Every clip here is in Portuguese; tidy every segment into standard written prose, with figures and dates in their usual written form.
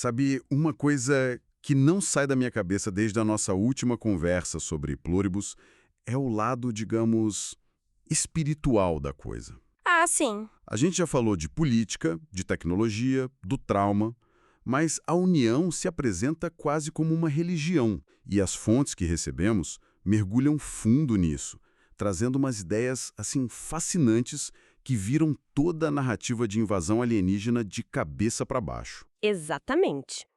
Sabe, uma coisa que não sai da minha cabeça desde a nossa última conversa sobre pluribus é o lado, digamos, espiritual da coisa. Ah, sim. A gente já falou de política, de tecnologia, do trauma, mas a união se apresenta quase como uma religião, e as fontes que recebemos mergulham fundo nisso, trazendo umas ideias, assim, fascinantes que viram toda a narrativa de invasão alienígena de cabeça para baixo. Exatamente.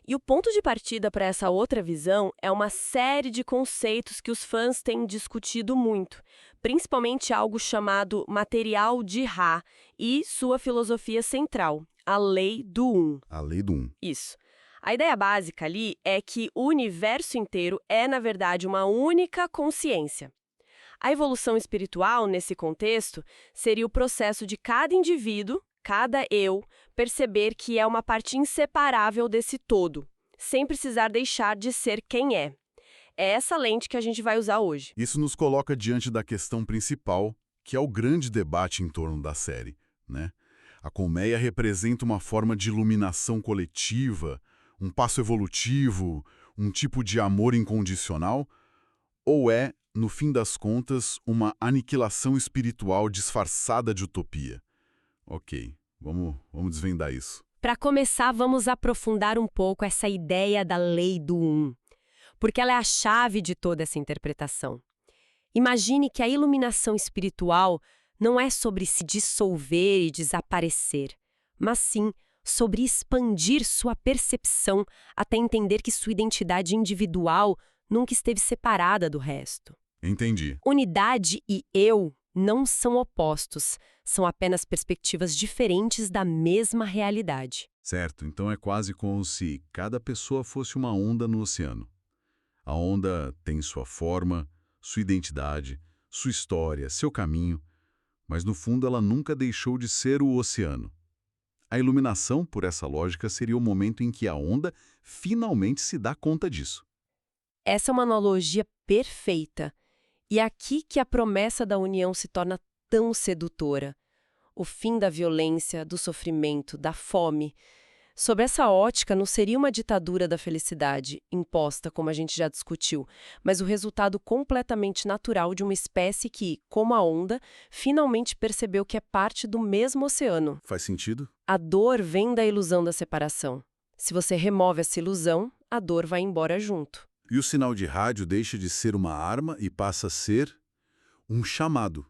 E o ponto de partida para essa outra visão é uma série de conceitos que os fãs têm discutido muito, principalmente algo chamado material de Ra e sua filosofia central, a lei do Um. A lei do um. Isso. A ideia básica ali é que o universo inteiro é, na verdade, uma única consciência. A evolução espiritual, nesse contexto, seria o processo de cada indivíduo, cada eu, perceber que é uma parte inseparável desse todo, sem precisar deixar de ser quem é. É essa lente que a gente vai usar hoje. Isso nos coloca diante da questão principal, que é o grande debate em torno da série, né? A colmeia representa uma forma de iluminação coletiva, um passo evolutivo, um tipo de amor incondicional, ou é, no fim das contas, uma aniquilação espiritual disfarçada de utopia? Ok, vamos desvendar isso. Para começar, vamos aprofundar um pouco essa ideia da lei do Um, porque ela é a chave de toda essa interpretação. Imagine que a iluminação espiritual não é sobre se dissolver e desaparecer, mas sim sobre expandir sua percepção até entender que sua identidade individual nunca esteve separada do resto. Entendi. Unidade e eu não são opostos, são apenas perspectivas diferentes da mesma realidade. Certo, então é quase como se cada pessoa fosse uma onda no oceano. A onda tem sua forma, sua identidade, sua história, seu caminho, mas no fundo ela nunca deixou de ser o oceano. A iluminação, por essa lógica, seria o momento em que a onda finalmente se dá conta disso. Essa é uma analogia perfeita. E é aqui que a promessa da união se torna tão sedutora. O fim da violência, do sofrimento, da fome. Sob essa ótica, não seria uma ditadura da felicidade, imposta, como a gente já discutiu, mas o resultado completamente natural de uma espécie que, como a onda, finalmente percebeu que é parte do mesmo oceano. Faz sentido? A dor vem da ilusão da separação. Se você remove essa ilusão, a dor vai embora junto. E o sinal de rádio deixa de ser uma arma e passa a ser um chamado.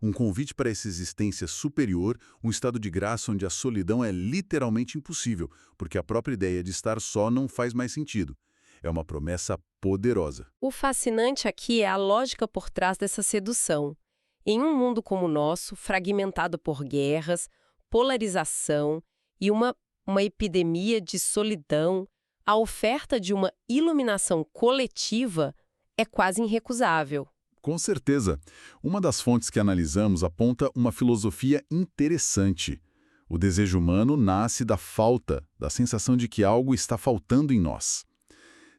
Um convite para essa existência superior, um estado de graça onde a solidão é literalmente impossível, porque a própria ideia de estar só não faz mais sentido. É uma promessa poderosa. O fascinante aqui é a lógica por trás dessa sedução. Em um mundo como o nosso, fragmentado por guerras, polarização e uma epidemia de solidão, a oferta de uma iluminação coletiva é quase irrecusável. Com certeza. Uma das fontes que analisamos aponta uma filosofia interessante. O desejo humano nasce da falta, da sensação de que algo está faltando em nós.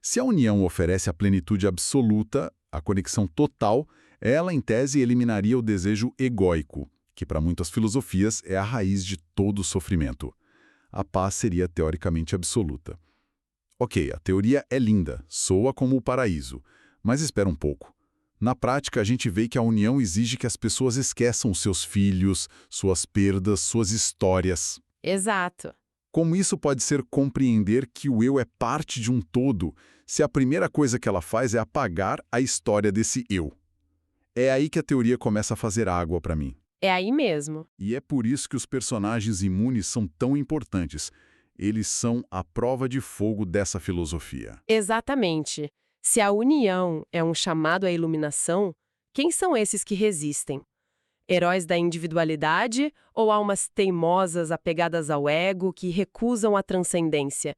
Se a união oferece a plenitude absoluta, a conexão total, ela, em tese, eliminaria o desejo egóico, que para muitas filosofias é a raiz de todo o sofrimento. A paz seria teoricamente absoluta. Ok, a teoria é linda, soa como o paraíso, mas espera um pouco. Na prática, a gente vê que a união exige que as pessoas esqueçam seus filhos, suas perdas, suas histórias. Exato. Como isso pode ser compreender que o eu é parte de um todo, se a primeira coisa que ela faz é apagar a história desse eu? É aí que a teoria começa a fazer água para mim. É aí mesmo. E é por isso que os personagens imunes são tão importantes. Eles são a prova de fogo dessa filosofia. Exatamente. Se a união é um chamado à iluminação, quem são esses que resistem? Heróis da individualidade ou almas teimosas apegadas ao ego que recusam a transcendência?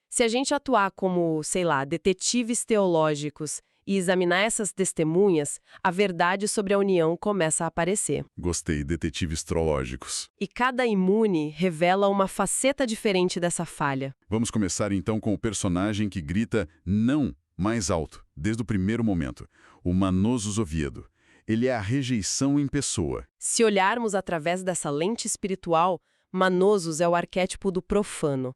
Se a gente atuar como, sei lá, detetives teológicos e examinar essas testemunhas, a verdade sobre a união começa a aparecer. Gostei, detetives trológicos. E cada imune revela uma faceta diferente dessa falha. Vamos começar então com o personagem que grita não mais alto, desde o primeiro momento, o Manosus Oviedo. Ele é a rejeição em pessoa. Se olharmos através dessa lente espiritual, Manosus é o arquétipo do profano.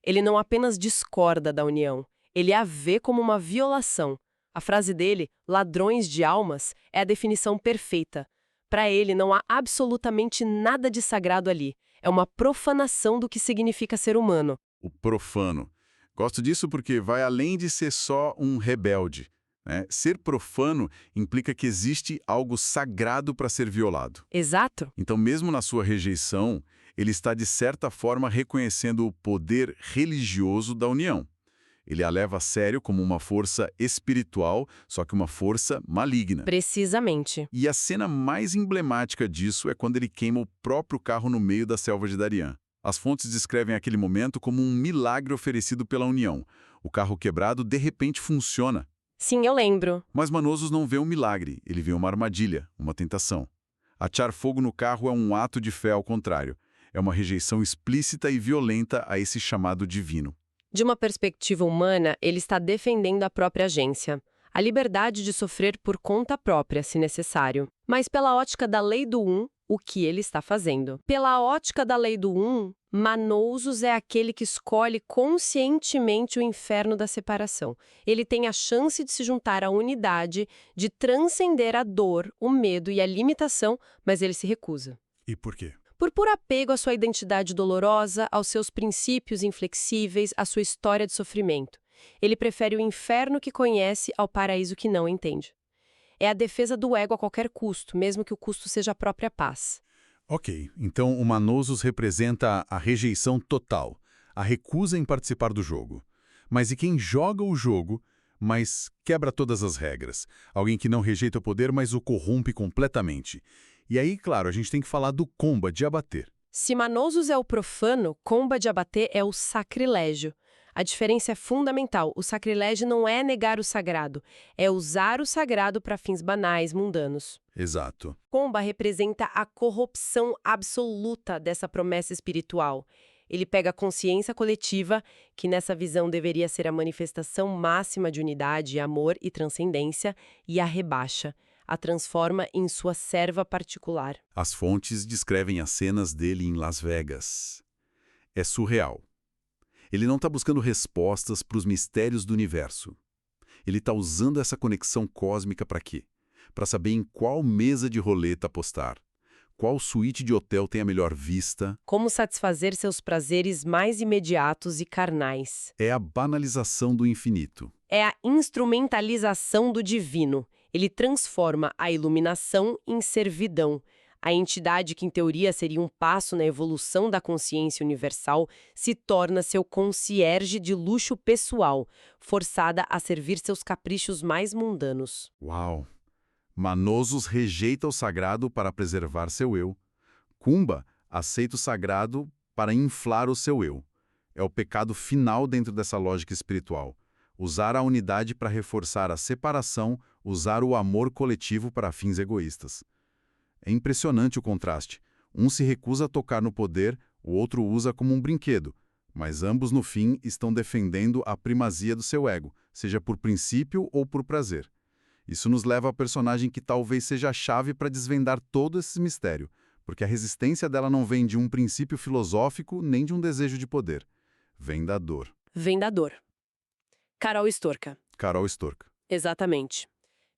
Ele não apenas discorda da união, ele a vê como uma violação. A frase dele, ladrões de almas, é a definição perfeita. Para ele, não há absolutamente nada de sagrado ali. É uma profanação do que significa ser humano. O profano. Gosto disso porque vai além de ser só um rebelde, né? Ser profano implica que existe algo sagrado para ser violado. Exato. Então, mesmo na sua rejeição, ele está, de certa forma, reconhecendo o poder religioso da união. Ele a leva a sério como uma força espiritual, só que uma força maligna. Precisamente. E a cena mais emblemática disso é quando ele queima o próprio carro no meio da selva de Darien. As fontes descrevem aquele momento como um milagre oferecido pela união. O carro quebrado, de repente, funciona. Sim, eu lembro. Mas Manosos não vê um milagre, ele vê uma armadilha, uma tentação. Atear fogo no carro é um ato de fé ao contrário. É uma rejeição explícita e violenta a esse chamado divino. De uma perspectiva humana, ele está defendendo a própria agência. A liberdade de sofrer por conta própria, se necessário. Mas pela ótica da lei do o que ele está fazendo? Pela ótica da lei do Manosos é aquele que escolhe conscientemente o inferno da separação. Ele tem a chance de se juntar à unidade, de transcender a dor, o medo e a limitação, mas ele se recusa. E por quê? Por puro apego à sua identidade dolorosa, aos seus princípios inflexíveis, à sua história de sofrimento. Ele prefere o inferno que conhece ao paraíso que não entende. É a defesa do ego a qualquer custo, mesmo que o custo seja a própria paz. Ok, então o Manosos representa a rejeição total, a recusa em participar do jogo. Mas e quem joga o jogo, mas quebra todas as regras? Alguém que não rejeita o poder, mas o corrompe completamente. E aí, claro, a gente tem que falar do Komba de abater. Se Manosos é o profano, Komba de abater é o sacrilégio. A diferença é fundamental. O sacrilégio não é negar o sagrado, é usar o sagrado para fins banais, mundanos. Exato. Komba representa a corrupção absoluta dessa promessa espiritual. Ele pega a consciência coletiva, que nessa visão deveria ser a manifestação máxima de unidade, amor e transcendência, e a rebaixa. A transforma em sua serva particular. As fontes descrevem as cenas dele em Las Vegas. É surreal. Ele não está buscando respostas para os mistérios do universo. Ele está usando essa conexão cósmica para quê? Para saber em qual mesa de roleta apostar, qual suíte de hotel tem a melhor vista. Como satisfazer seus prazeres mais imediatos e carnais. É a banalização do infinito. É a instrumentalização do divino. Ele transforma a iluminação em servidão. A entidade que, em teoria, seria um passo na evolução da consciência universal se torna seu concierge de luxo pessoal, forçada a servir seus caprichos mais mundanos. Uau! Manosos rejeita o sagrado para preservar seu eu. Komba aceita o sagrado para inflar o seu eu. É o pecado final dentro dessa lógica espiritual. Usar a unidade para reforçar a separação, usar o amor coletivo para fins egoístas. É impressionante o contraste. Um se recusa a tocar no poder, o outro usa como um brinquedo, mas ambos, no fim, estão defendendo a primazia do seu ego, seja por princípio ou por prazer. Isso nos leva ao personagem que talvez seja a chave para desvendar todo esse mistério, porque a resistência dela não vem de um princípio filosófico nem de um desejo de poder. Vem da dor. Vem da dor. Carol Storca. Carol Storca. Exatamente.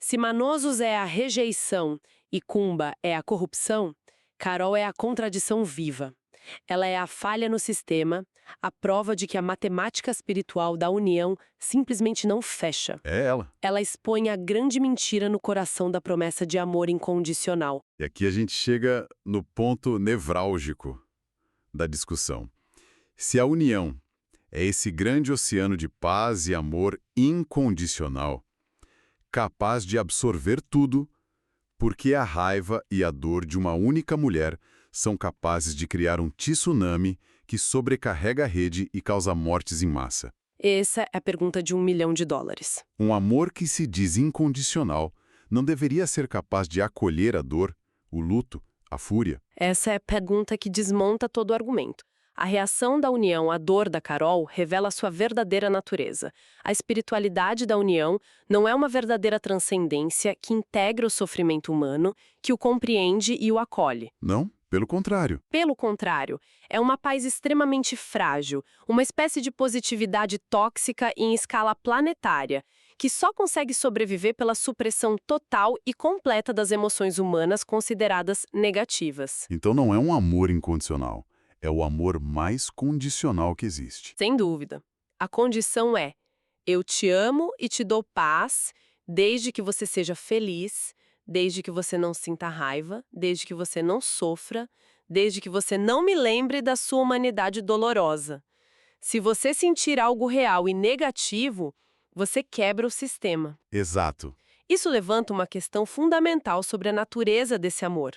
Se Manosos é a rejeição e Komba é a corrupção, Carol é a contradição viva. Ela é a falha no sistema, a prova de que a matemática espiritual da união simplesmente não fecha. É ela. Ela expõe a grande mentira no coração da promessa de amor incondicional. E aqui a gente chega no ponto nevrálgico da discussão. Se a união é esse grande oceano de paz e amor incondicional, capaz de absorver tudo, porque a raiva e a dor de uma única mulher são capazes de criar um tsunami que sobrecarrega a rede e causa mortes em massa. Essa é a pergunta de $1 milhão. Um amor que se diz incondicional não deveria ser capaz de acolher a dor, o luto, a fúria? Essa é a pergunta que desmonta todo o argumento. A reação da união à dor da Carol revela sua verdadeira natureza. A espiritualidade da união não é uma verdadeira transcendência que integra o sofrimento humano, que o compreende e o acolhe. Não? Pelo contrário. Pelo contrário, é uma paz extremamente frágil, uma espécie de positividade tóxica em escala planetária, que só consegue sobreviver pela supressão total e completa das emoções humanas consideradas negativas. Então não é um amor incondicional. É o amor mais condicional que existe. Sem dúvida. A condição é: eu te amo e te dou paz, desde que você seja feliz, desde que você não sinta raiva, desde que você não sofra, desde que você não me lembre da sua humanidade dolorosa. Se você sentir algo real e negativo, você quebra o sistema. Exato. Isso levanta uma questão fundamental sobre a natureza desse amor.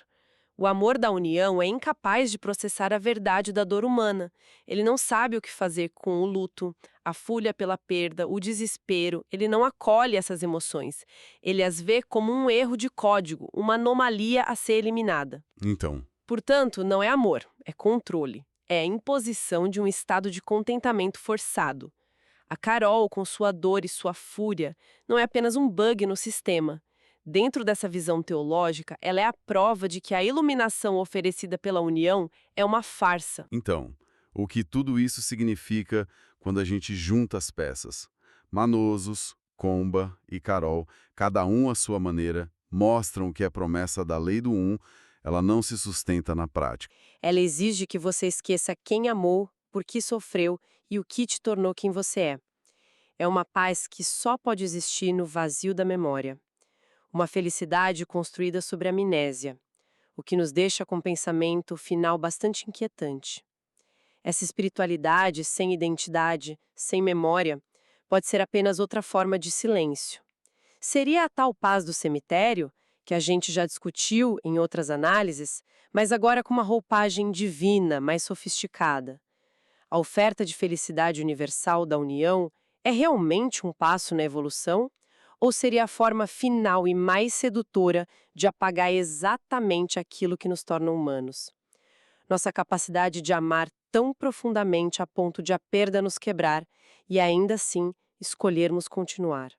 O amor da união é incapaz de processar a verdade da dor humana. Ele não sabe o que fazer com o luto, a fúria pela perda, o desespero. Ele não acolhe essas emoções. Ele as vê como um erro de código, uma anomalia a ser eliminada. Então, Portanto, não é amor, é controle. É a imposição de um estado de contentamento forçado. A Carol, com sua dor e sua fúria, não é apenas um bug no sistema. Dentro dessa visão teológica, ela é a prova de que a iluminação oferecida pela união é uma farsa. o que tudo isso significa quando a gente junta as peças? Manosos, Comba e Carol, cada um à sua maneira, mostram que a promessa da lei do ela não se sustenta na prática. Ela exige que você esqueça quem amou, por que sofreu e o que te tornou quem você é. É uma paz que só pode existir no vazio da memória. Uma felicidade construída sobre amnésia, o que nos deixa com um pensamento final bastante inquietante. Essa espiritualidade sem identidade, sem memória, pode ser apenas outra forma de silêncio. Seria a tal paz do cemitério, que a gente já discutiu em outras análises, mas agora com uma roupagem divina, mais sofisticada. A oferta de felicidade universal da união é realmente um passo na evolução? Ou seria a forma final e mais sedutora de apagar exatamente aquilo que nos torna humanos? Nossa capacidade de amar tão profundamente a ponto de a perda nos quebrar e ainda assim escolhermos continuar.